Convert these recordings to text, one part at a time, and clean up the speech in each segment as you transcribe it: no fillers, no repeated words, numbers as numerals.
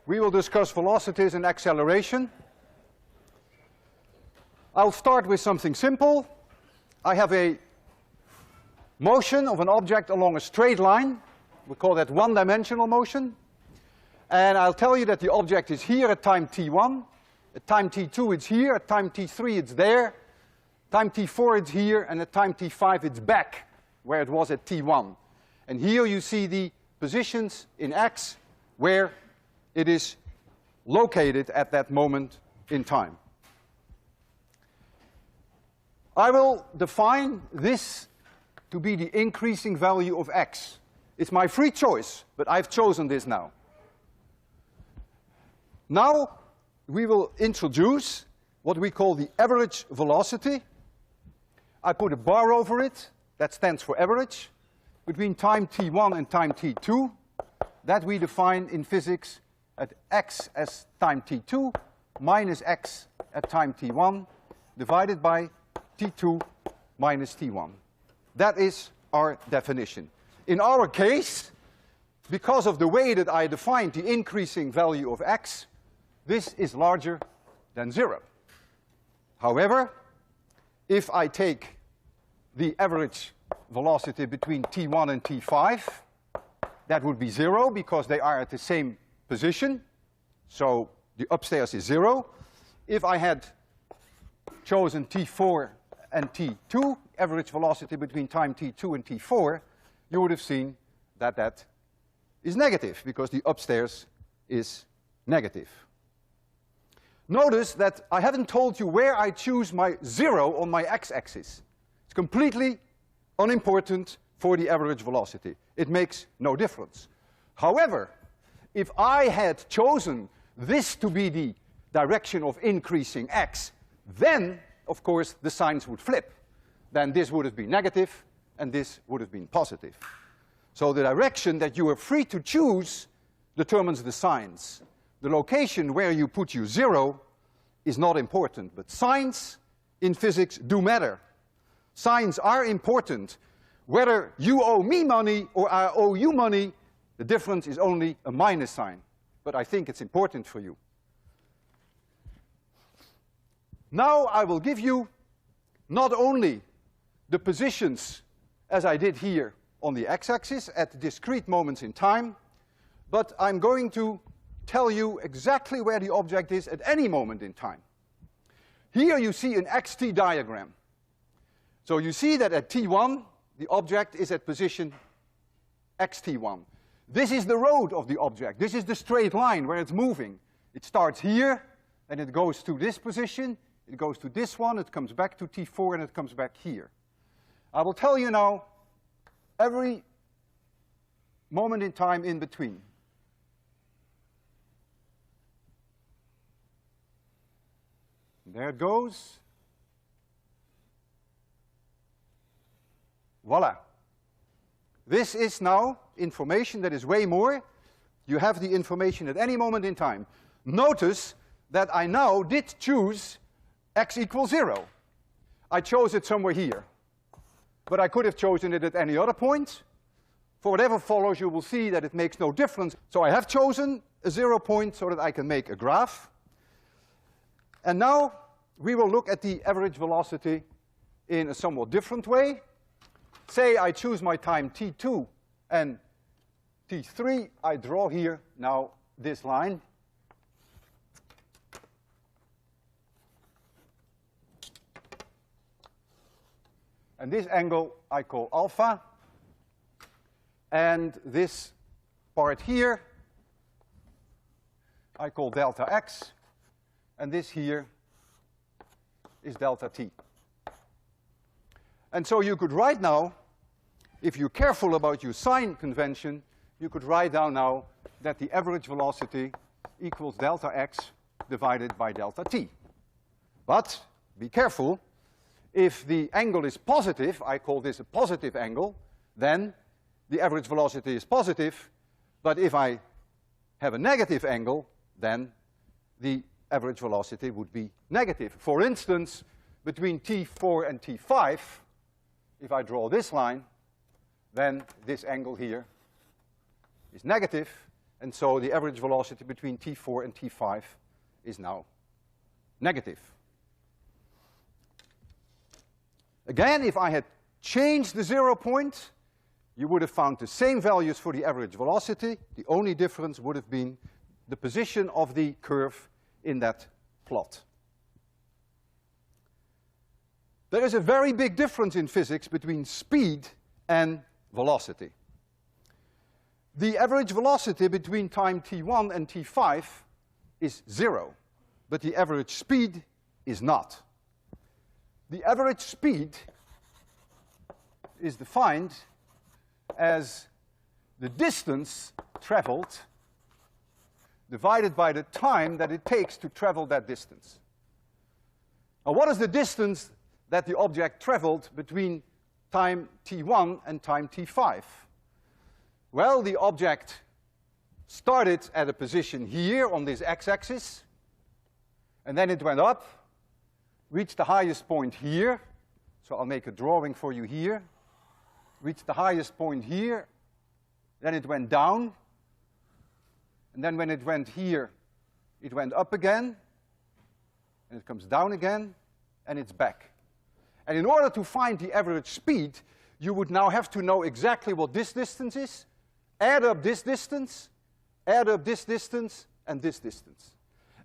we will discuss velocities and acceleration. I'll start with something simple. I have a motion of an object along a straight line. We call that one-dimensional motion. And I'll tell you that the object is here at time t1. At time t2 it's here. At time t3 it's there. Time t4 it's here. And at time t5 it's back where it was at t1. And here you see the positions in x where it is located at that moment in time. I will define this to be the increasing value of x. It's my free choice, but I've chosen this now. Now we will introduce what we call the average velocity. I put a bar over it. That stands for average. Between time t1 and time t2, that we define in physics at x as time t2 minus x at time t1 divided by t2 minus t1. That is our definition. In our case, because of the way that I defined the increasing value of x, this is larger than 0. However, if I take the average velocity between t1 and t5, that would be 0 because they are at the same position. So the upstairs is 0. If I had chosen t4 and t2, average velocity between time t2 and t4, you would have seen that that is negative because the upstairs is negative. Notice that I haven't told you where I choose my 0 on my x-axis. It's completely unimportant for the average velocity. It makes no difference. However, if I had chosen this to be the direction of increasing x, then, of course, the signs would flip. Then this would have been negative, and this would have been positive. So the direction that you are free to choose determines the signs. The location where you put your 0 is not important, but signs in physics do matter. Signs are important. Whether you owe me money or I owe you money, the difference is only a minus sign. But I think it's important for you. Now I will give you not only the positions as I did here on the x-axis at discrete moments in time, but I'm going to tell you exactly where the object is at any moment in time. Here you see an xt diagram. So you see that at t1, the object is at position xt1. This is the road of the object. This is the straight line where it's moving. It starts here, and it goes to this position. It goes to this one. It comes back to t4, and it comes back here. I will tell you now every moment in time in between. There it goes. Voila. This is now information that is way more. You have the information at any moment in time. Notice that I now did choose x equals 0. I chose it somewhere here. But I could have chosen it at any other point. For whatever follows, you will see that it makes no difference. So I have chosen a 0 point so that I can make a graph. And now we will look at the average velocity in a somewhat different way. Say I choose my time t2 and t3. I draw here now this line. And this angle I call alpha. And this part here I call delta x. And this here is delta t. And so you could write now, if you're careful about your sign convention, you could write down now that the average velocity equals delta x divided by delta t. But be careful, if the angle is positive, I call this a positive angle, then the average velocity is positive. But if I have a negative angle, then the average velocity would be negative. For instance, between t4 and t5, if I draw this line, then this angle here is negative, And so the average velocity between t4 and t5 is now negative. Again, if I had changed the 0 point, you would have found the same values for the average velocity. The only difference would have been the position of the curve in that plot. There is a very big difference in physics between speed and velocity. The average velocity between time t1 and t5 is 0, but the average speed is not. The average speed is defined as the distance traveled divided by the time that it takes to travel that distance. Now, what is the distance that the object traveled between time t1 and time t5? Well, the object started at a position here on this x-axis, and then it went up, reached the highest point here. So I'll make a drawing for you here. Reached the highest point here, then it went down, and then when it went here, it went up again, and it comes down again, and it's back. And in order to find the average speed, you would now have to know exactly what this distance is, add up this distance, add up this distance, and this distance.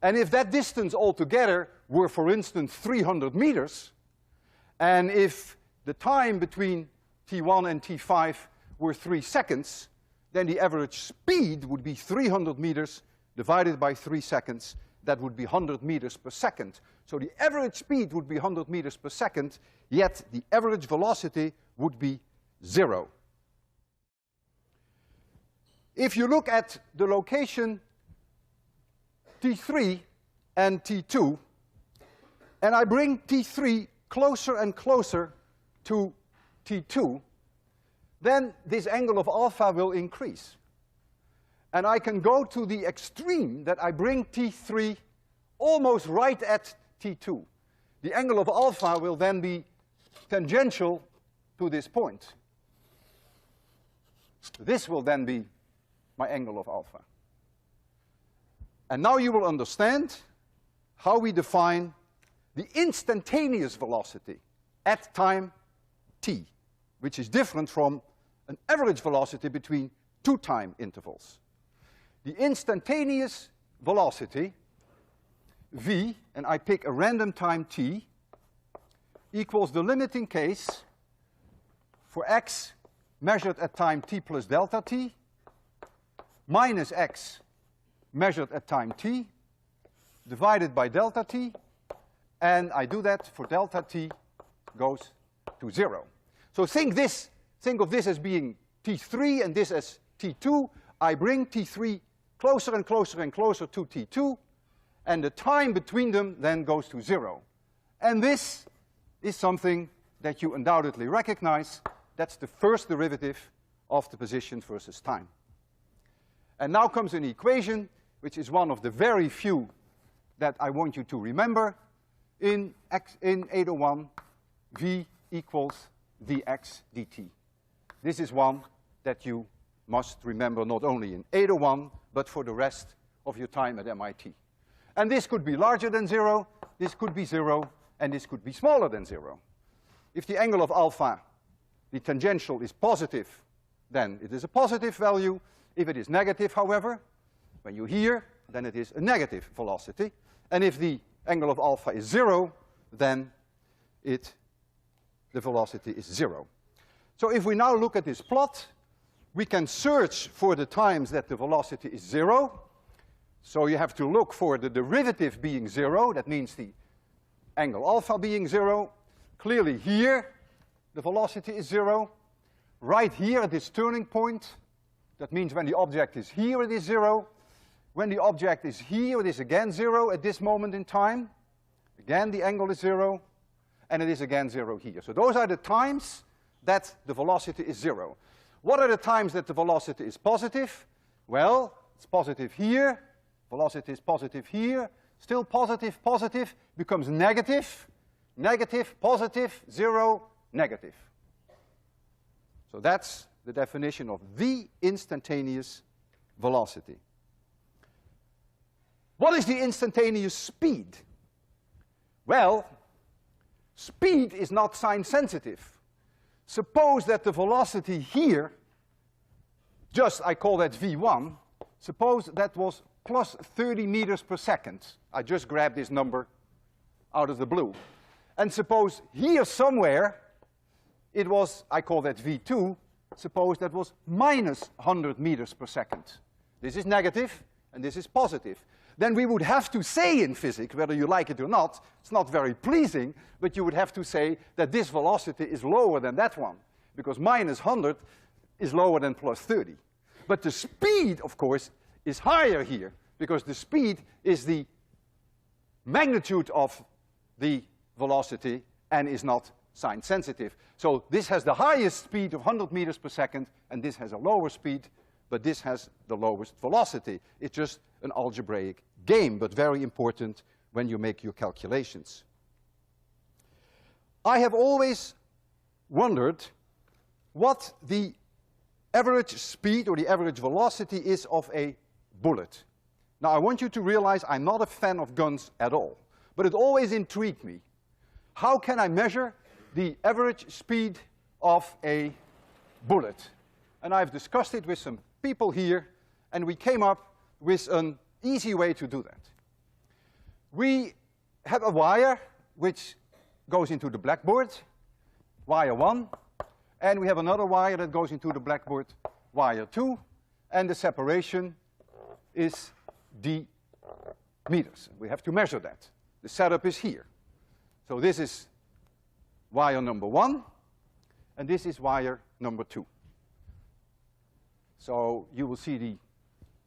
And if that distance altogether were, for instance, 300 meters, and if the time between t1 and t5 were 3 seconds, then the average speed would be 300 meters divided by 3 seconds. That would be 100 meters per second. So the average speed would be 100 meters per second, yet the average velocity would be 0. If you look at the location t3 and t2, and I bring t3 closer and closer to t2, then this angle of alpha will increase. And I can go to the extreme that I bring t3 almost right at t2. The angle of alpha will then be tangential to this point. This will then be my angle of alpha. And now you will understand how we define the instantaneous velocity at time t, which is different from an average velocity between 2 time intervals. The instantaneous velocity, v, and I pick a random time t, equals the limiting case for x measured at time t plus delta t, minus x measured at time t, divided by delta t, and I do that for delta t goes to 0. So think of this as being t3 and this as t2. I bring t3 closer and closer and closer to t2, and the time between them then goes to 0. And this is something that you undoubtedly recognize. That's the first derivative of the position versus time. And now comes an equation, which is one of the very few that I want you to remember. In 801, v equals dx dt. This is one that you must remember not only in 801, but for the rest of your time at MIT. And this could be larger than 0, this could be 0, and this could be smaller than 0. If the angle of alpha, the tangential, is positive, then it is a positive value. If it is negative, however, when you hear, then it is a negative velocity. And if the angle of alpha is 0, then the velocity is 0. So if we now look at this plot, we can search for the times that the velocity is 0. So you have to look for the derivative being 0. That means the angle alpha being 0. Clearly here, the velocity is 0. Right here at this turning point, that means when the object is here, it is 0. When the object is here, it is again 0 at this moment in time. Again, the angle is 0. And it is again 0 here. So those are the times that the velocity is 0. What are the times that the velocity is positive? Well, it's positive here. Velocity is positive here. Still positive, positive, becomes negative. Negative, positive, 0, negative. So that's the definition of the instantaneous velocity. What is the instantaneous speed? Well, speed is not sign sensitive. Suppose that the velocity here, just I call that v1, suppose that was plus 30 meters per second. I just grabbed this number out of the blue. And suppose here somewhere it was, I call that v2, suppose that was minus 100 meters per second. This is negative and this is positive. Then we would have to say in physics, whether you like it or not, it's not very pleasing, but you would have to say that this velocity is lower than that one, because minus 100 is lower than plus 30. But the speed, of course, is higher here, because the speed is the magnitude of the velocity and is not sign sensitive. So this has the highest speed of 100 meters per second, and this has a lower speed, but this has the lowest velocity. It's just an algebraic game, but very important when you make your calculations. I have always wondered what the average speed or the average velocity is of a bullet. Now I want you to realize I'm not a fan of guns at all, but it always intrigued me. How can I measure the average speed of a bullet? And I've discussed it with some people here, and we came up with an easy way to do that. We have a wire which goes into the blackboard, wire 1, and we have another wire that goes into the blackboard, wire 2, and the separation is d meters. We have to measure that. The setup is here. So this is wire number 1, and this is wire number 2. So you will see the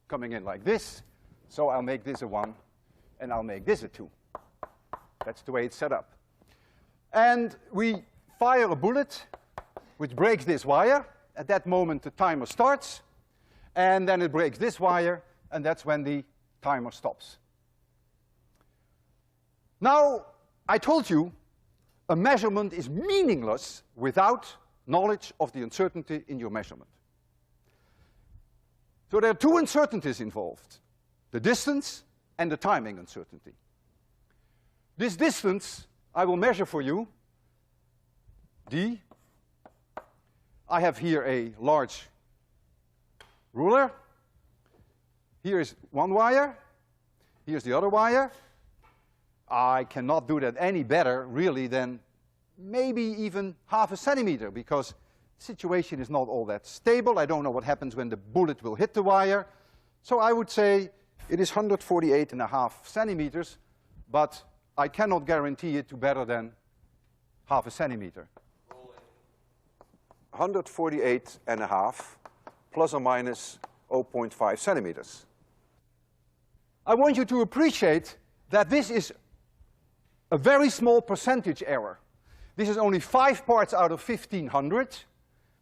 coming in like this. So I'll make this a 1, and I'll make this a 2. That's the way it's set up. And we fire a bullet which breaks this wire. At that moment, the timer starts, and then it breaks this wire, and that's when the timer stops. Now, I told you a measurement is meaningless without knowledge of the uncertainty in your measurement. So there are two uncertainties involved, the distance and the timing uncertainty. This distance I will measure for you, d. I have here a large ruler. Here is one wire. Here's the other wire. I cannot do that any better, really, than maybe even half a centimeter, because the situation is not all that stable. I don't know what happens when the bullet will hit the wire. So I would say it is 148.5 centimeters, but I cannot guarantee it to better than half a centimeter. 148.5 plus or minus 0.5 centimeters. I want you to appreciate that this is a very small percentage error. This is only 5 parts out of 1,500.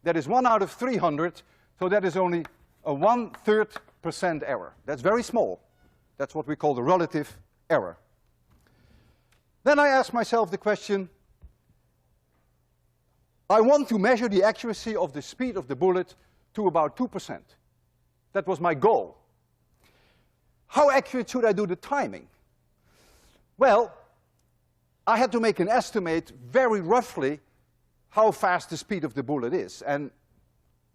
That is 1 out of 300, so that is only a 1/3% error. That's very small. That's what we call the relative error. Then I ask myself the question, I want to measure the accuracy of the speed of the bullet to about 2%. That was my goal. How accurate should I do the timing? Well, I had to make an estimate very roughly how fast the speed of the bullet is. And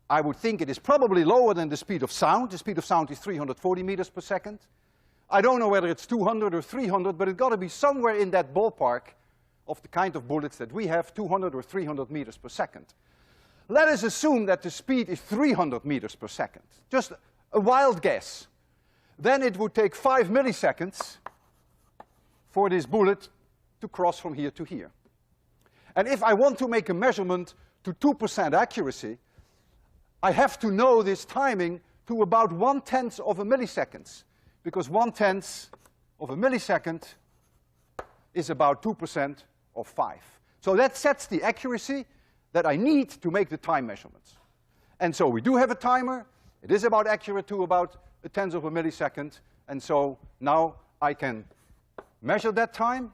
I would think it is probably lower than the speed of sound. The speed of sound is 340 meters per second. I don't know whether it's 200 or 300, but it's got to be somewhere in that ballpark of the kind of bullets that we have, 200 or 300 meters per second. Let us assume that the speed is 300 meters per second. Just a wild guess. Then it would take 5 milliseconds for this bullet to cross from here to here. And if I want to make a measurement to 2% accuracy, I have to know this timing to about 1/10 of a millisecond, because 1/10 of a millisecond is about 2% of 5. So that sets the accuracy that I need to make the time measurements. And so we do have a timer. It is about accurate to about 1/10 of a millisecond. And so now I can measure that time.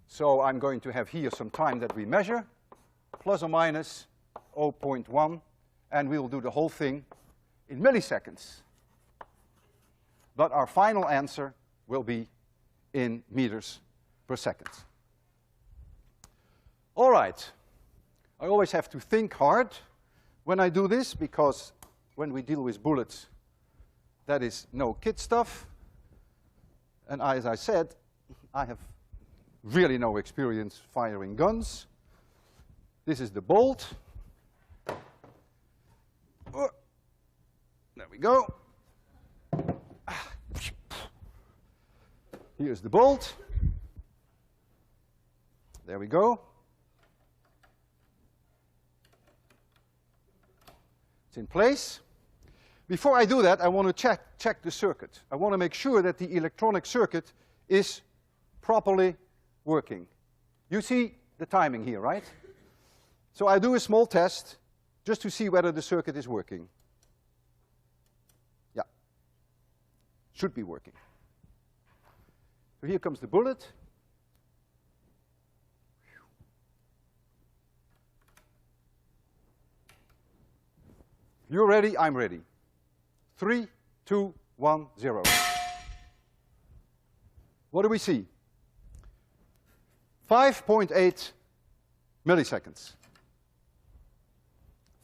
So I'm going to have here some time that we measure, plus or minus 0.1, and we'll do the whole thing in milliseconds. but our final answer will be in meters per second. All right. I always have to think hard when I do this, because when we deal with bullets, that is no kid stuff. And as I said, I have really no experience firing guns. This is the bolt. There we go. Here's the bolt. There we go. It's in place. Before I do that, I want to check the circuit. I want to make sure that the electronic circuit is properly working. You see the timing here, right? So I do a small test just to see whether the circuit is working. Yeah, should be working. So here comes the bullet. You're ready, I'm ready. 3, 2, 1, 0. What do we see? 5.8 milliseconds.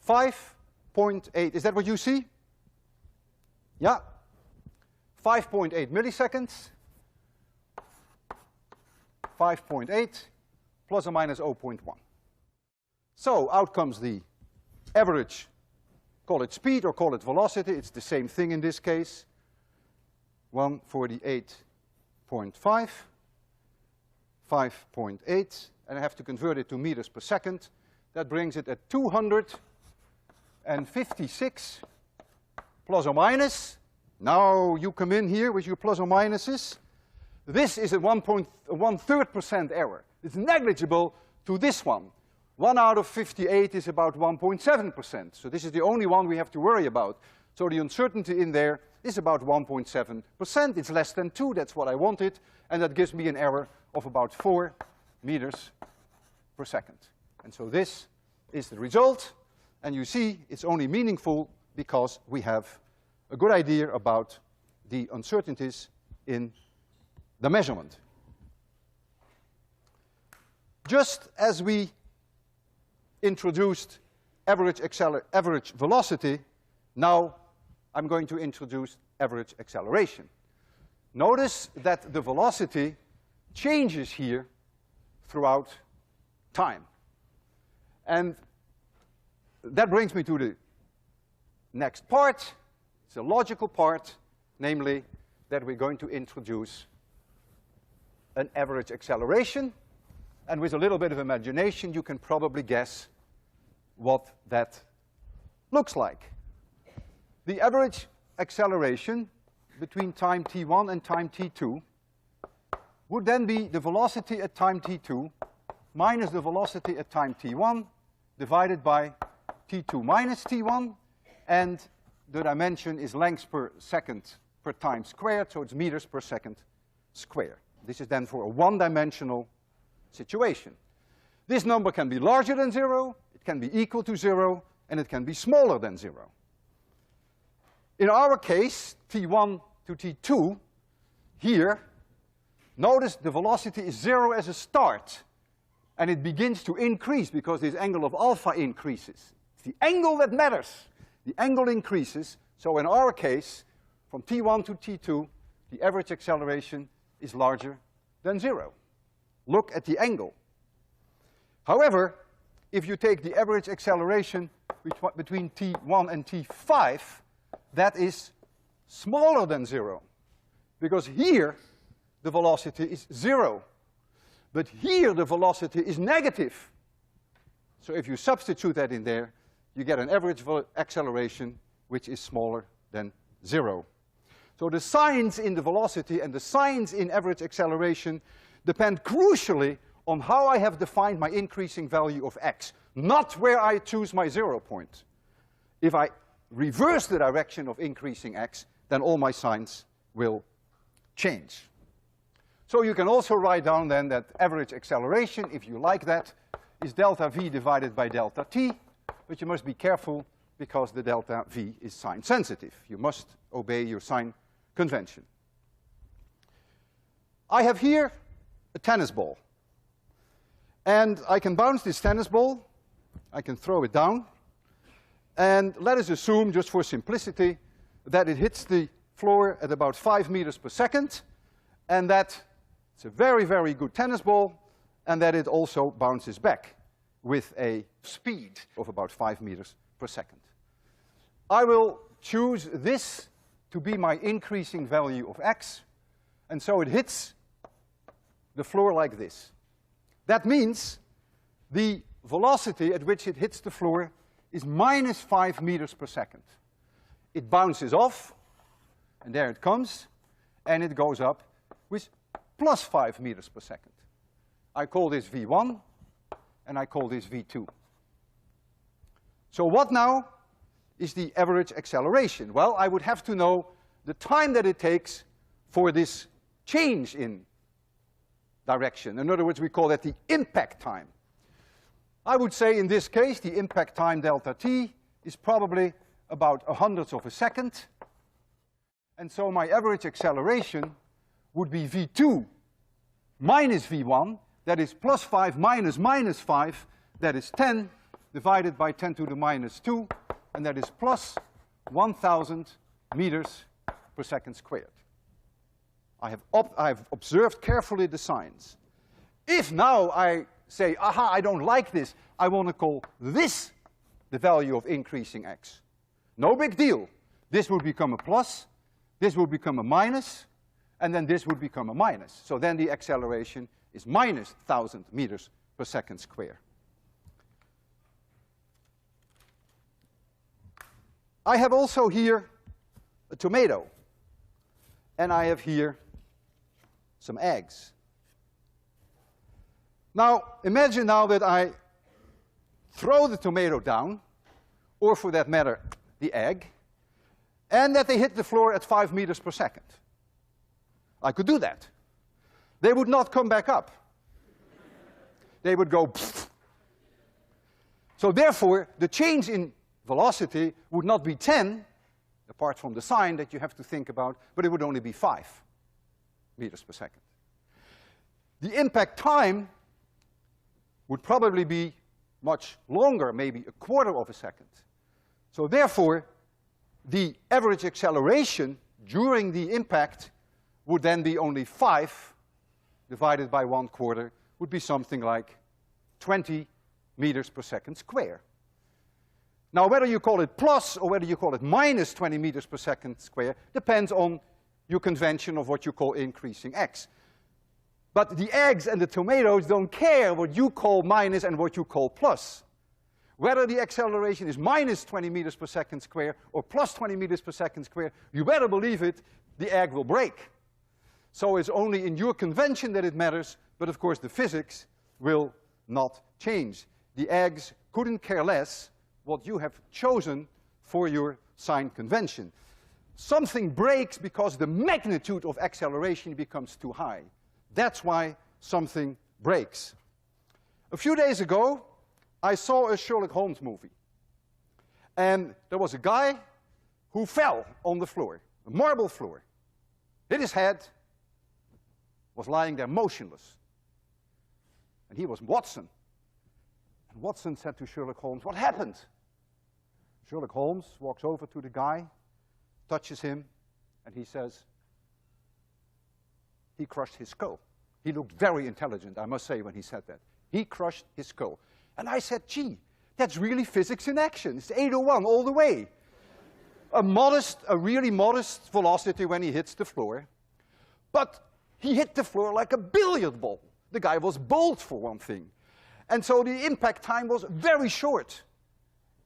5.8, is that what you see? Yeah. 5.8 milliseconds. 5.8 plus or minus 0.1. So out comes the average, call it speed or call it velocity, it's the same thing in this case. 148.5, 5.8, and I have to convert it to meters per second. That brings it at 256 plus or minus. Now you come in here with your plus or minuses. This is a 1/3% error. It's negligible to this one. 1 out of 58 is about 1.7%. So this is the only one we have to worry about. So the uncertainty in there is about 1.7%. It's less than 2, that's what I wanted. And that gives me an error of about 4 meters per second. And so this is the result. And you see, it's only meaningful because we have a good idea about the uncertainties in the measurement. Just as we introduced average velocity, now I'm going to introduce average acceleration. Notice that the velocity changes here throughout time. And that brings me to the next part. It's a logical part, namely that we're going to introduce an average acceleration. And with a little bit of imagination, you can probably guess what that looks like. The average acceleration between time t1 and time t2 would then be the velocity at time t2 minus the velocity at time t1 divided by t2 minus t1, and the dimension is lengths per second per time squared, so it's meters per second squared. This is then for a one-dimensional situation. This number can be larger than 0, it can be equal to 0, and it can be smaller than 0. In our case, t1 to t2, here, notice the velocity is 0 as a start, and it begins to increase because this angle of alpha increases. It's the angle that matters. The angle increases, so in our case, from t1 to t2, the average acceleration is larger than 0. Look at the angle. However, if you take the average acceleration between t1 and t5, that is smaller than 0. Because here, the velocity is 0. But here, the velocity is negative. So if you substitute that in there, you get an average acceleration which is smaller than 0. So the signs in the velocity and the signs in average acceleration depend crucially on how I have defined my increasing value of x, not where I choose my 0 point. If I reverse the direction of increasing x, then all my signs will change. So you can also write down then that average acceleration, if you like that, is delta v divided by delta t, but you must be careful because the delta v is sign sensitive. You must obey your sign convention. I have here a tennis ball. And I can bounce this tennis ball. I can throw it down. And let us assume, just for simplicity, that it hits the floor at about 5 meters per second, and that it's a very, very good tennis ball, and that it also bounces back with a speed of about 5 meters per second. I will choose this to be my increasing value of x, and so it hits the floor like this. That means the velocity at which it hits the floor is minus 5 meters per second. It bounces off, and there it comes, and it goes up with plus 5 meters per second. I call this v1, and I call this v2. So what now is the average acceleration? Well, I would have to know the time that it takes for this change in direction. In other words, we call that the impact time. I would say in this case, the impact time delta t is probably about 100th of a second. And so my average acceleration would be v2 minus v1, that is plus 5 minus minus 5, that is 10, divided by 10 to the minus 2, and that is plus 1,000 meters per second squared. I have observed carefully the signs. If now I say, aha, I don't like this, I want to call this the value of increasing x. No big deal. This would become a plus, this would become a minus, and then this would become a minus. So then the acceleration is minus 1,000 meters per second squared. I have also here a tomato, and I have here some eggs. Now, imagine now that I throw the tomato down, or for that matter, the egg, and that they hit the floor at 5 meters per second. I could do that. They would not come back up. They would go pfft. So therefore, the change in velocity would not be 10, apart from the sign that you have to think about, but it would only be 5 meters per second. The impact time would probably be much longer, maybe a quarter of a second. So therefore, the average acceleration during the impact would then be only 5 divided by 1/4 would be something like 20 meters per second square. Now, whether you call it plus or whether you call it minus 20 meters per second square depends on your convention of what you call increasing x. But the eggs and the tomatoes don't care what you call minus and what you call plus. Whether the acceleration is minus 20 meters per second square or plus 20 meters per second square, you better believe it, the egg will break. So it's only in your convention that it matters, but of course the physics will not change. The eggs couldn't care less what you have chosen for your sign convention. Something breaks because the magnitude of acceleration becomes too high. That's why something breaks. A few days ago, I saw a Sherlock Holmes movie. And there was a guy who fell on the floor, a marble floor. Hit his head, was lying there motionless. And he was Watson. And Watson said to Sherlock Holmes, "What happened?" Sherlock Holmes walks over to the guy, touches him, and he says, "He crushed his skull." He looked very intelligent, I must say, when he said that. He crushed his skull. And I said, gee, that's really physics in action. It's 801 all the way. A really modest velocity when he hits the floor. But he hit the floor like a billiard ball. The guy was bold, for one thing. And so the impact time was very short.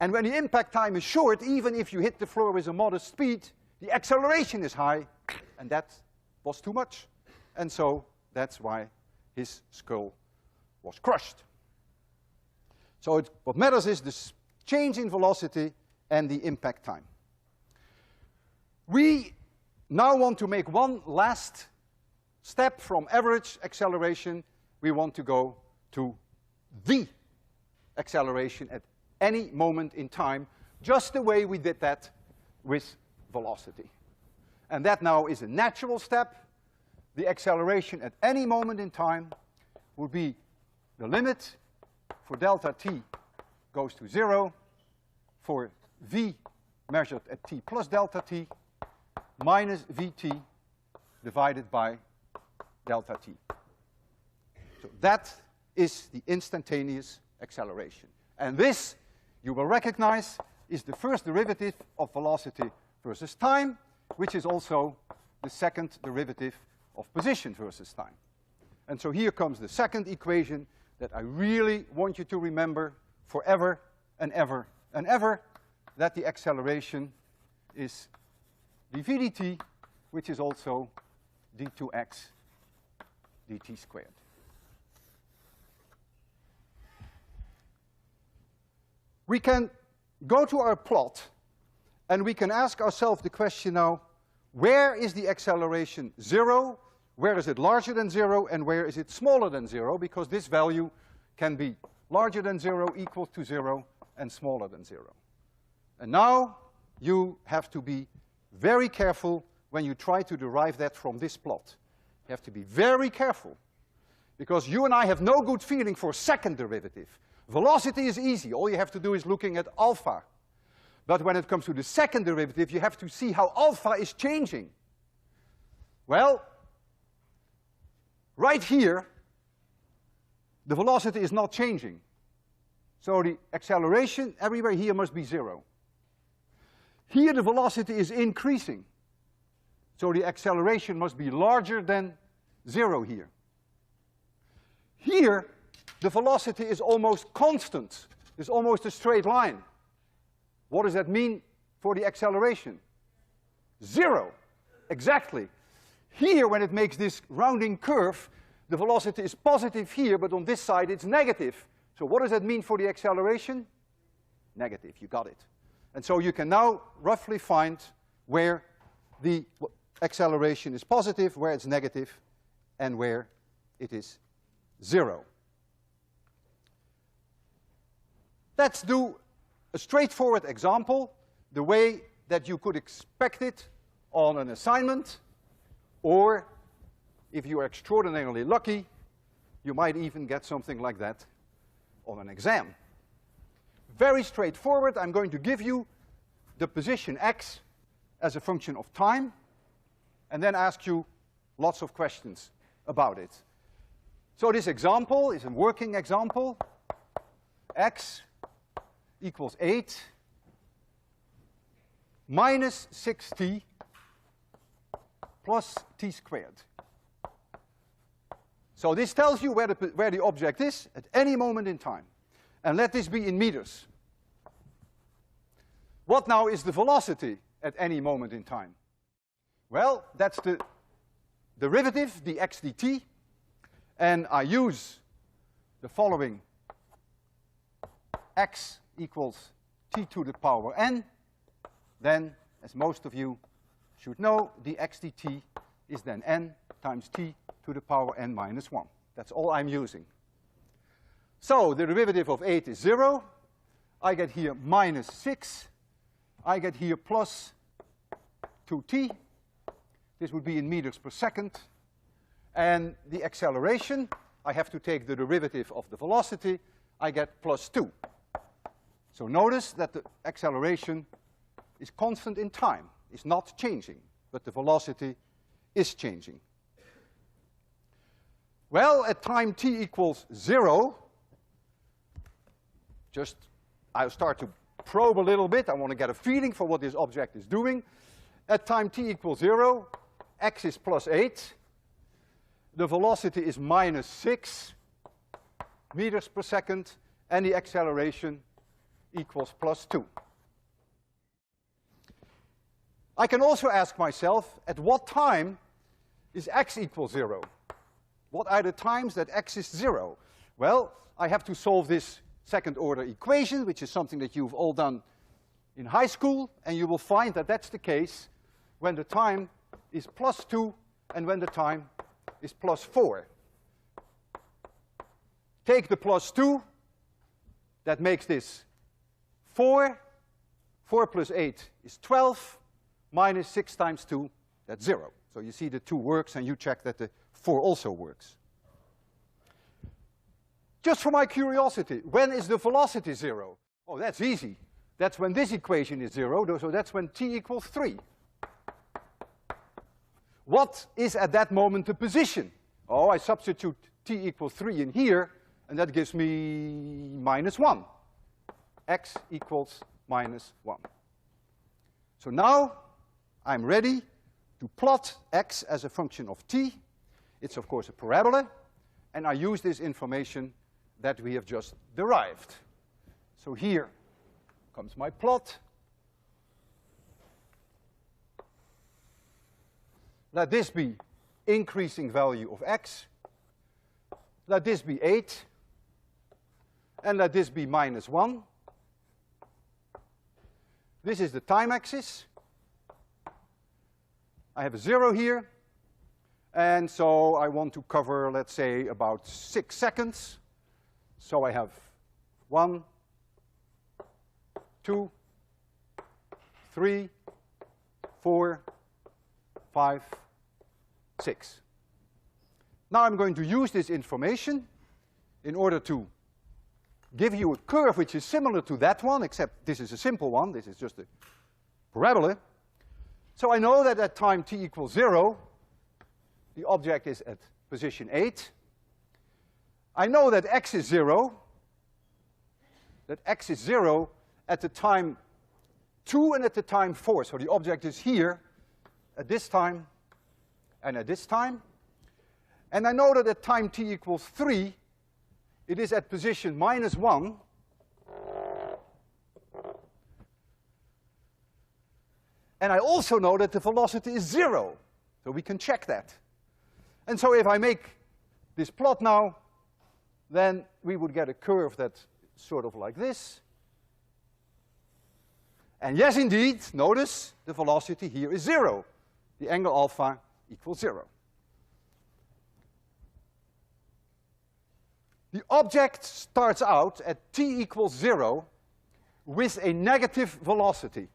And when the impact time is short, even if you hit the floor with a modest speed, the acceleration is high, and that was too much. And so that's why his skull was crushed. So what matters is the change in velocity and the impact time. We now want to make one last step from average acceleration. We want to go to the acceleration at any moment in time, just the way we did that with velocity. And that now is a natural step. The acceleration at any moment in time would be the limit for delta t goes to 0 for v measured at t plus delta t minus vt divided by delta t. So that is the instantaneous acceleration. And this, you will recognize, is the first derivative of velocity versus time, which is also the second derivative of position versus time. And so here comes the second equation that I really want you to remember forever and ever and ever, that the acceleration is dv dt, which is also d2x dt squared. We can go to our plot and we can ask ourselves the question now, where is the acceleration 0? Where is it larger than 0? And where is it smaller than 0? Because this value can be larger than 0, equal to 0, and smaller than 0. And now you have to be very careful when you try to derive that from this plot. You have to be very careful, because you and I have no good feeling for second derivative. Velocity is easy. All you have to do is looking at alpha. But when it comes to the second derivative, you have to see how alpha is changing. Well, right here, the velocity is not changing. So the acceleration everywhere here must be 0. Here the velocity is increasing. So the acceleration must be larger than 0 here. Here, the velocity is almost constant. It's almost a straight line. What does that mean for the acceleration? 0, exactly. Here, when it makes this rounding curve, the velocity is positive here, but on this side it's negative. So what does that mean for the acceleration? Negative, you got it. And so you can now roughly find where the acceleration is positive, where it's negative, and where it is 0. Let's do a straightforward example, the way that you could expect it on an assignment, or if you are extraordinarily lucky, you might even get something like that on an exam. Very straightforward. I'm going to give you the position x as a function of time, and then ask you lots of questions about it. So this example is a working example. X equals 8 minus 6t plus t squared. So this tells you where the object is at any moment in time. And let this be in meters. What now is the velocity at any moment in time? Well, that's the derivative, dx dt. And I use the following: x equals t to the power n. Then, as most of you should know, dx dt is then n times t to the power n minus 1. That's all I'm using. So the derivative of 8 is 0. I get here minus 6. I get here plus 2t. This would be in meters per second. And the acceleration, I have to take the derivative of the velocity. I get plus 2. So notice that the acceleration is constant in time. It's not changing, but the velocity is changing. Well, at time t equals 0, I'll start to probe a little bit. I want to get a feeling for what this object is doing. At time t equals 0, x is plus 8. The velocity is minus 6 meters per second, and the acceleration equals plus 2. I can also ask myself, at what time is x equal 0? What are the times that x is 0? Well, I have to solve this second order equation, which is something that you've all done in high school, and you will find that that's the case when the time is plus 2 and when the time is plus 4. Take the plus 2, that makes this 4. 4 plus 8 is 12, minus 6 times 2 That's 0. So you see the 2 works, and you check that the 4 also works. Just for my curiosity, when is the velocity 0? Oh, that's easy. That's when this equation is 0, so that's when t equals 3. What is at that moment the position? Oh, I substitute t equals 3 in here, and that gives me -1. X equals -1. So now I'm ready to plot x as a function of t. It's of course a parabola, and I use this information that we have just derived. So here comes my plot. Let this be increasing value of x. Let this be 8. And let this be -1. This is the time axis. I have a 0 here. And so I want to cover, let's say, about 6 seconds. So I have 1, 2, 3, 4, 5, 6. Now I'm going to use this information in order to give you a curve which is similar to that one, except this is a simple one. This is just a parabola. So I know that at time t equals 0, the object is at position 8. I know that x is 0. That x is 0 at the time 2 and at the time 4. So the object is here at this time and at this time. And I know that at time t equals 3, it is at position -1. And I also know that the velocity is 0. So we can check that. And so if I make this plot now, then we would get a curve that's sort of like this. And yes, indeed, notice the velocity here is 0. The angle alpha equals 0. The object starts out at t equals 0 with a negative velocity.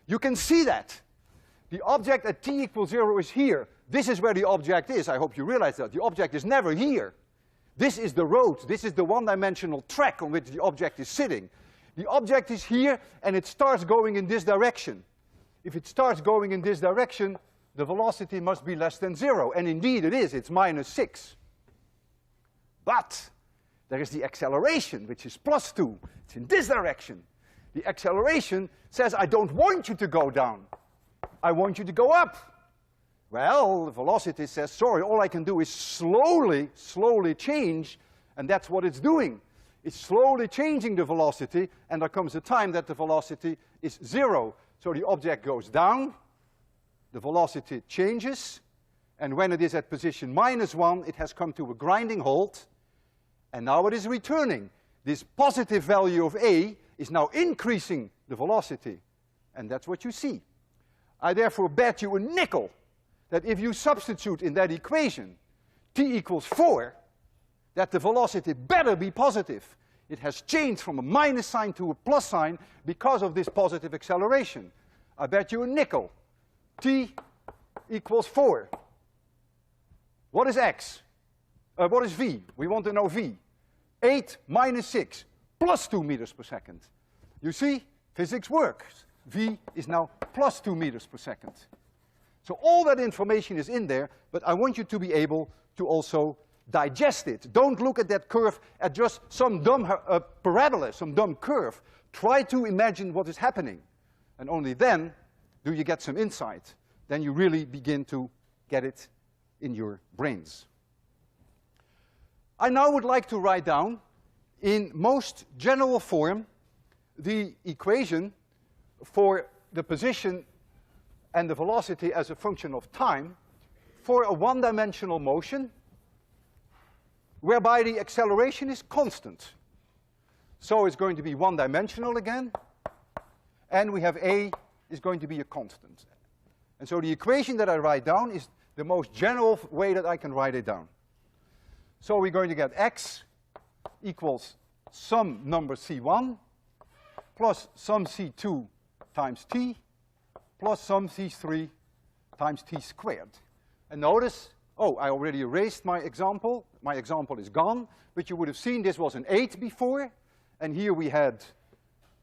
You can see that. The object at t equals 0 is here. This is where the object is. I hope you realize that. The object is never here. This is the road. This is the one-dimensional track on which the object is sitting. The object is here, and it starts going in this direction. If it starts going in this direction, the velocity must be less than 0. And indeed it is. It's -6. But there is the acceleration, which is +2. It's in this direction. The acceleration says, I don't want you to go down. I want you to go up. Well, the velocity says, sorry, all I can do is slowly change, and that's what it's doing. It's slowly changing the velocity, and there comes a time that the velocity is 0. So the object goes down, the velocity changes, and when it is at position -1, it has come to a grinding halt, and now it is returning. This positive value of a is now increasing the velocity, and that's what you see. I therefore bet you a nickel that if you substitute in that equation t equals 4, that the velocity better be positive. It has changed from a minus sign to a plus sign because of this positive acceleration. I bet you a nickel. T equals 4. What is x? What is v? We want to know v. 8 minus 6 plus 2 meters per second. You see, physics works. V is now plus 2 meters per second. So all that information is in there, but I want you to be able to also digest it. Don't look at that curve at just some dumb parabola, some dumb curve. Try to imagine what is happening. And only then do you get some insight. Then you really begin to get it in your brains. I now would like to write down, in most general form, the equation for the position and the velocity as a function of time for a one-dimensional motion whereby the acceleration is constant. So it's going to be one-dimensional again, and we have a is going to be a constant. And so the equation that I write down is the most general way that I can write it down. So we're going to get x equals some number c1 plus some c2 times t plus some c3 times t squared. And notice, oh, I already erased my example. My example is gone. But you would have seen this was an 8 before. And here we had,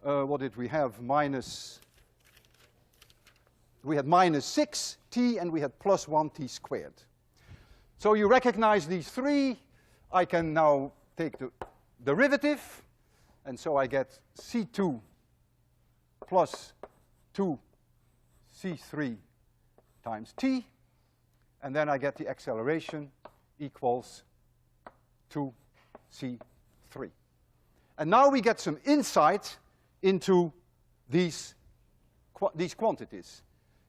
what did we have? We had minus 6t, and we had plus 1t squared. So you recognize these three. I can now take the derivative. And so I get c2 plus 2c3 times t. And then I get the acceleration equals 2c3. And now we get some insight into these quantities.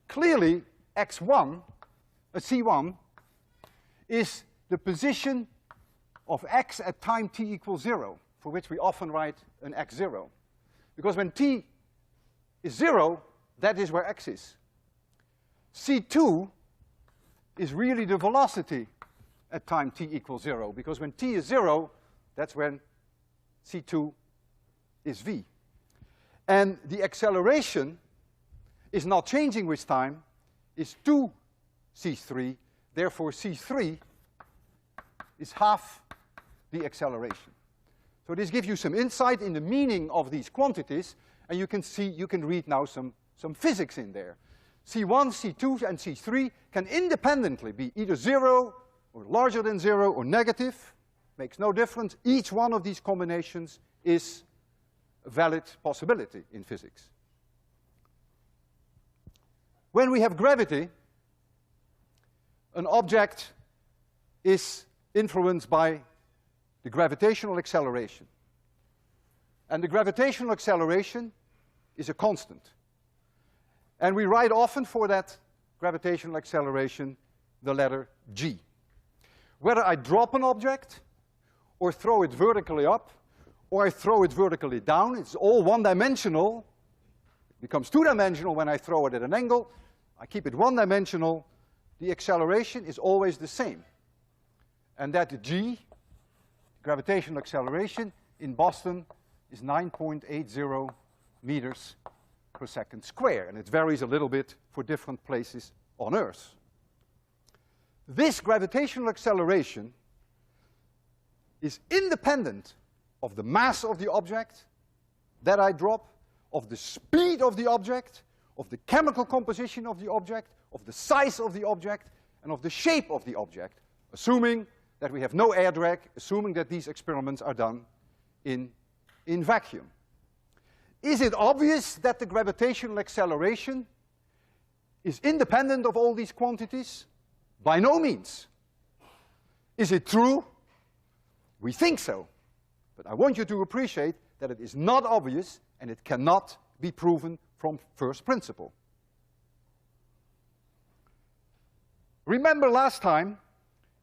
Clearly, x1, c1, is the position of x at time t equals 0, for which we often write an x0. Because when t is 0, that is where x is. c2 is really the velocity at time t equals 0, because when t is 0, that's when c2 is v. And the acceleration is not changing with time, is 2c3, therefore c3 is half the acceleration. So this gives you some insight in the meaning of these quantities, and you can see, you can read now some physics in there. C1, C2, and C3 can independently be either 0, or larger than 0, or negative. Makes no difference. Each one of these combinations is a valid possibility in physics. When we have gravity, an object is influenced by the gravitational acceleration. And the gravitational acceleration is a constant. And we write often for that gravitational acceleration the letter g. Whether I drop an object, or throw it vertically up, or I throw it vertically down, it's all one-dimensional. It becomes two-dimensional when I throw it at an angle. I keep it one-dimensional. The acceleration is always the same. And that g, gravitational acceleration, in Boston is 9.80 meters per second square. And it varies a little bit for different places on Earth. This gravitational acceleration is independent of the mass of the object that I drop, of the speed of the object, of the chemical composition of the object, of the size of the object, and of the shape of the object, assuming that we have no air drag, assuming that these experiments are done in vacuum. Is it obvious that the gravitational acceleration is independent of all these quantities? By no means. Is it true? We think so. But I want you to appreciate that it is not obvious and it cannot be proven from first principle. Remember last time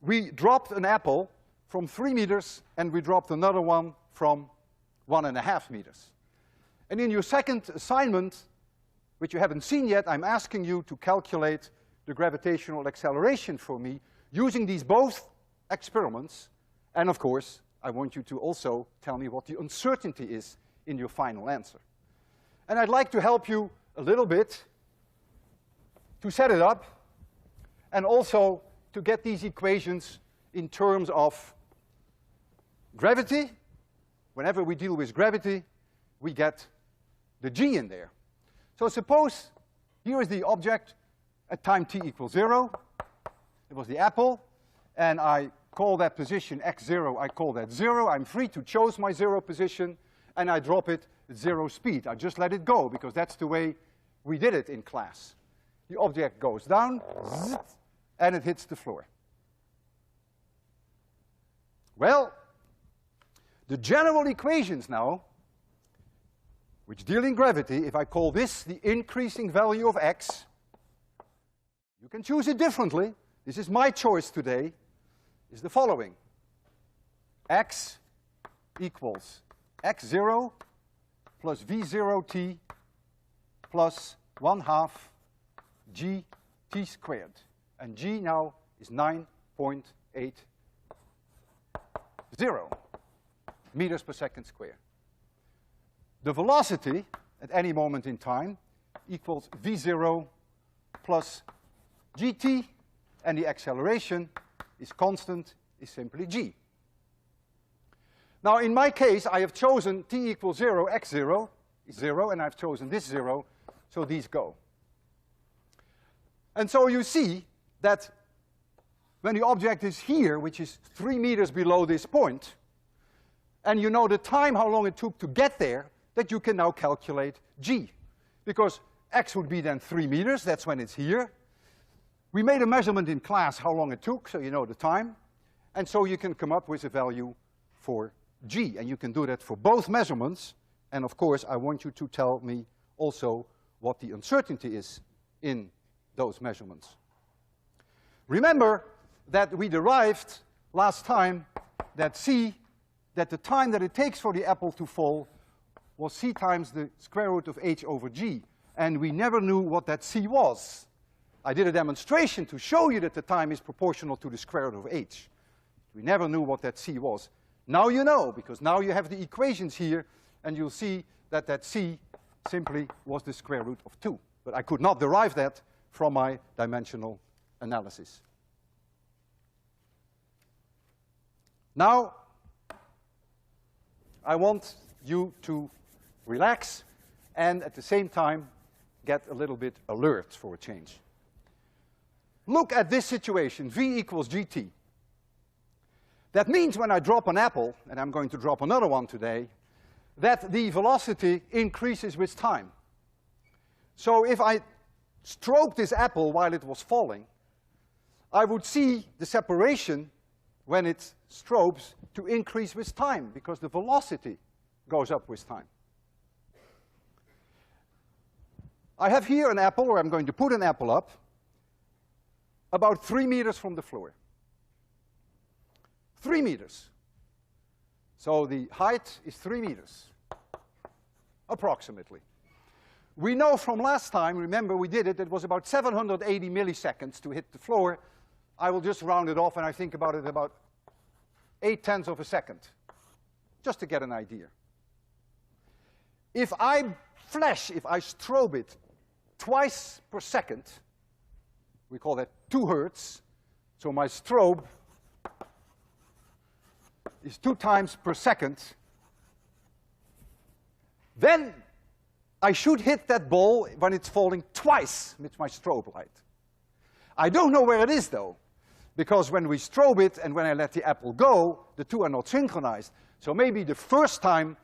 we dropped an apple from 3 meters and we dropped another one from 1.5 meters. And in your second assignment, which you haven't seen yet, I'm asking you to calculate the gravitational acceleration for me using these both experiments. And of course, I want you to also tell me what the uncertainty is in your final answer. And I'd like to help you a little bit to set it up and also to get these equations in terms of gravity. Whenever we deal with gravity, we get the g in there. So suppose here is the object at time t equals 0. It was the apple, and I call that position x0, I call that 0. I'm free to choose my 0 position, and I drop it at 0 speed. I just let it go, because that's the way we did it in class. The object goes down, and it hits the floor. Well, the general equations now, which deal in gravity, if I call this the increasing value of x, you can choose it differently. This is my choice today, is the following. X equals x0 plus v0t plus 1/2 gt squared. And g now is 9.80 meters per second square. The velocity at any moment in time equals v0 plus gt, and the acceleration is constant, is simply g. Now, in my case, I have chosen t equals 0, x 0 is 0, and I've chosen this 0, so these go. And so you see that when the object is here, which is 3 meters below this point, and you know the time, how long it took to get there, that you can now calculate g. Because x would be then 3 meters, that's when it's here. We made a measurement in class how long it took, so you know the time. And so you can come up with a value for g. And you can do that for both measurements. And of course, I want you to tell me also what the uncertainty is in those measurements. Remember that we derived last time that the time that it takes for the apple to fall was c times the square root of h over g. And we never knew what that c was. I did a demonstration to show you that the time is proportional to the square root of h. We never knew what that c was. Now you know, because now you have the equations here, and you'll see that that c simply was the square root of 2. But I could not derive that from my dimensional analysis. Now, I want you to relax and at the same time get a little bit alert for a change. Look at this situation, v equals gt. That means when I drop an apple, and I'm going to drop another one today, that the velocity increases with time. So if I stroke this apple while it was falling, I would see the separation when it strobes to increase with time, because the velocity goes up with time. I have here an apple, or I'm going to put an apple up, about 3 meters from the floor. 3 meters. So the height is 3 meters, approximately. We know from last time, remember we did it, it was about 780 milliseconds to hit the floor. I will just round it off, and I think about it about 0.8 of a second, just to get an idea. If I strobe it twice per second, we call that 2 hertz, so my strobe is 2 times per second, then I should hit that ball when it's falling twice with my strobe light. I don't know where it is, though, because when we strobe it and when I let the apple go, the two are not synchronized. So maybe the first time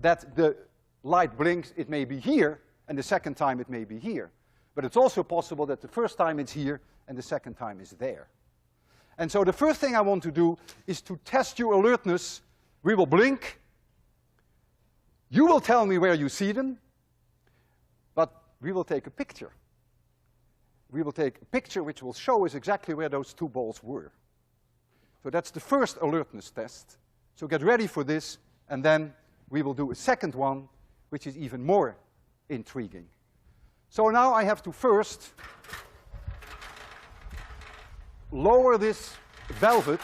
that the light blinks, it may be here, and the second time it may be here. But it's also possible that the first time it's here and the second time is there. And so the first thing I want to do is to test your alertness. We will blink. You will tell me where you see them, but we will take a picture. We will take a picture which will show us exactly where those 2 balls were. So that's the first alertness test. So get ready for this, and then we will do a second one, which is even more intriguing. So now I have to first lower this velvet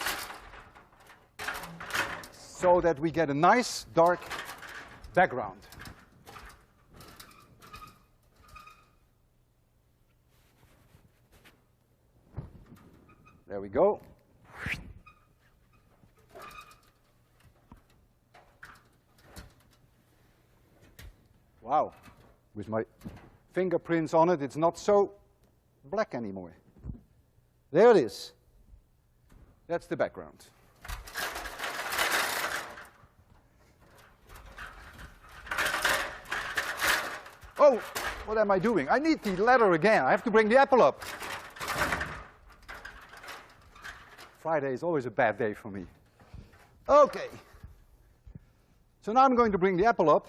so that we get a nice dark background. There we go. Wow. With my fingerprints on it, it's not so black anymore. There it is. That's the background. Oh, what am I doing? I need the ladder again. I have to bring the apple up. Friday is always a bad day for me. Okay. So now I'm going to bring the apple up.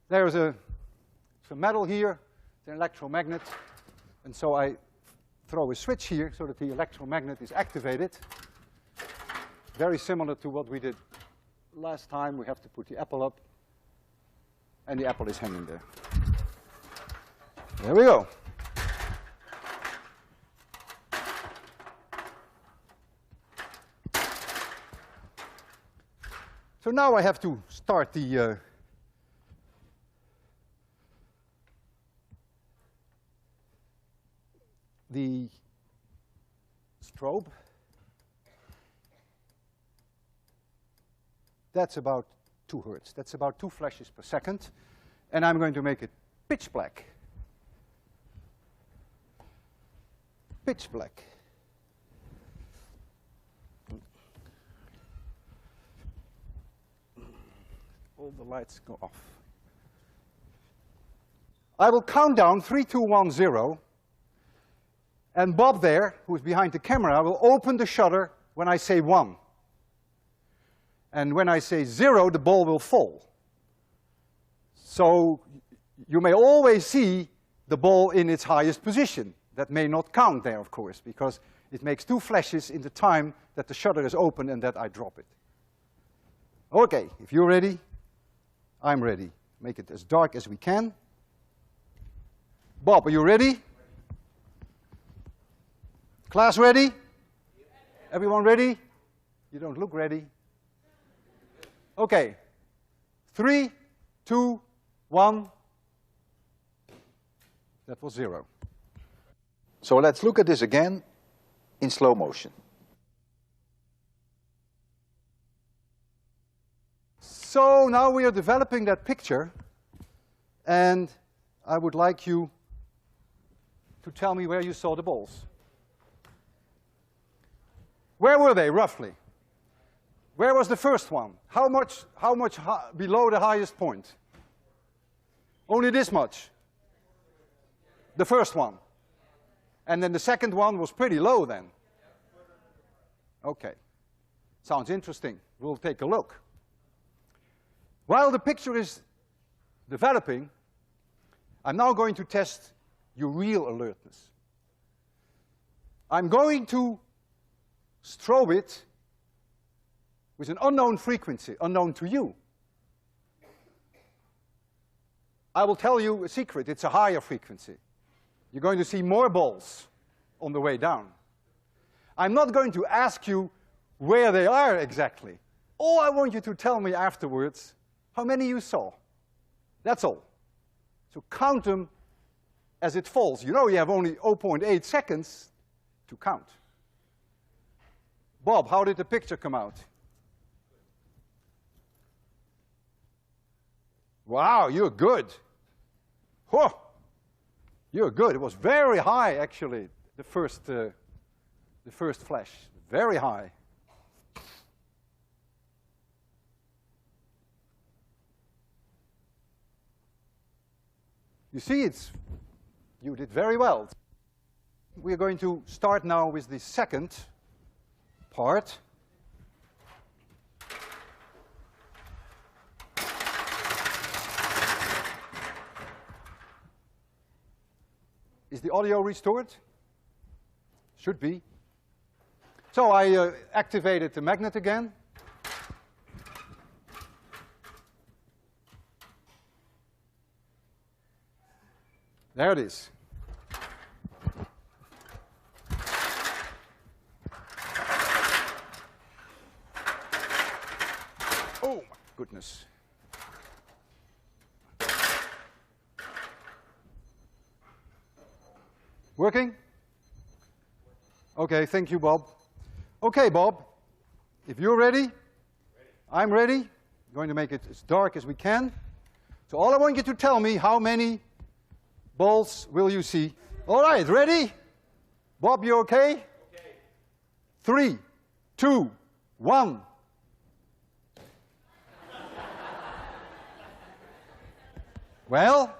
There's some metal here, it's an electromagnet, and so I throw a switch here so that the electromagnet is activated. Very similar to what we did last time. We have to put the apple up, and the apple is hanging there. There we go. So now I have to start the the strobe. That's about 2 Hertz. That's about 2 flashes per second. And I'm going to make it pitch black. Pitch black. All the lights go off. I will count down 3, 2, 1, 0. And Bob there, who's behind the camera, will open the shutter when I say 1. And when I say 0, the ball will fall. So you may always see the ball in its highest position. That may not count there, of course, because it makes 2 flashes in the time that the shutter is open and that I drop it. Okay, if you're ready, I'm ready. Make it as dark as we can. Bob, are you ready? Class ready? Everyone ready? You don't look ready. Okay. 3, 2, 1. That was 0. So let's look at this again in slow motion. So now we are developing that picture, and I would like you to tell me where you saw the balls. Where were they, roughly? Where was the first one? How much below the highest point? Only this much. The first one. And then the second one was pretty low then. Okay. Sounds interesting. We'll take a look. While the picture is developing, I'm now going to test your real alertness. I'm going to strobe it with an unknown frequency, unknown to you. I will tell you a secret, it's a higher frequency. You're going to see more balls on the way down. I'm not going to ask you where they are exactly. All I want you to tell me afterwards how many you saw. That's all. So count them as it falls. You know you have only 0.8 seconds to count. Bob, how did the picture come out? Wow, you're good. Whoa, you're good. It was very high, actually, the first flash. Very high. You see, you did very well. We're going to start now with the second part. Is the audio restored? Should be. So I activated the magnet again. There it is. Oh, my goodness. Working? Okay, thank you, Bob. Okay, Bob, if you're ready, I'm ready. I'm going to make it as dark as we can. So all I want you to tell me, how many balls will you see? All right, ready? Bob, you okay? Okay. 3, 2, 1. Well?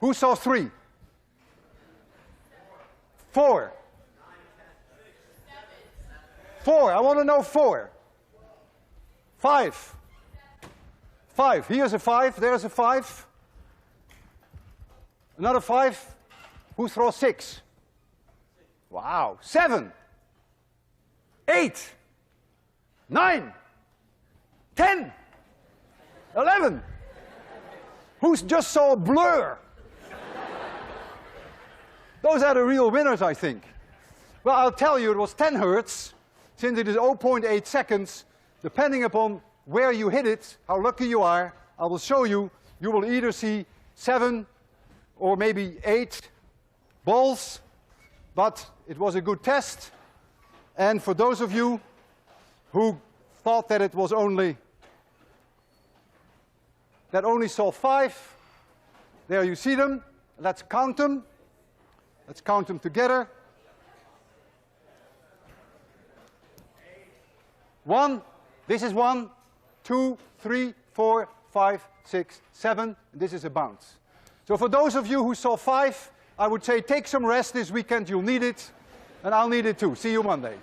Who saw 3? 4. 4. I want to know 4. 5. 5. Here's a 5. There's a 5. Another 5. Who throws 6? Wow. 7. 8. 9. 10. 11. Who just saw a blur? Those are the real winners, I think. Well, I'll tell you, it was 10 Hertz. Since it is 0.8 seconds, depending upon where you hit it, how lucky you are, I will show you, you will either see 7 or maybe 8 balls, but it was a good test. And for those of you who thought that it was only saw 5, there you see them. Let's count them. Let's count them together. 1, this is 1, 2, 3, 4, 5, 6, 7. This is a bounce. So for those of you who saw 5, I would say take some rest this weekend. You'll need it, and I'll need it too. See you Monday.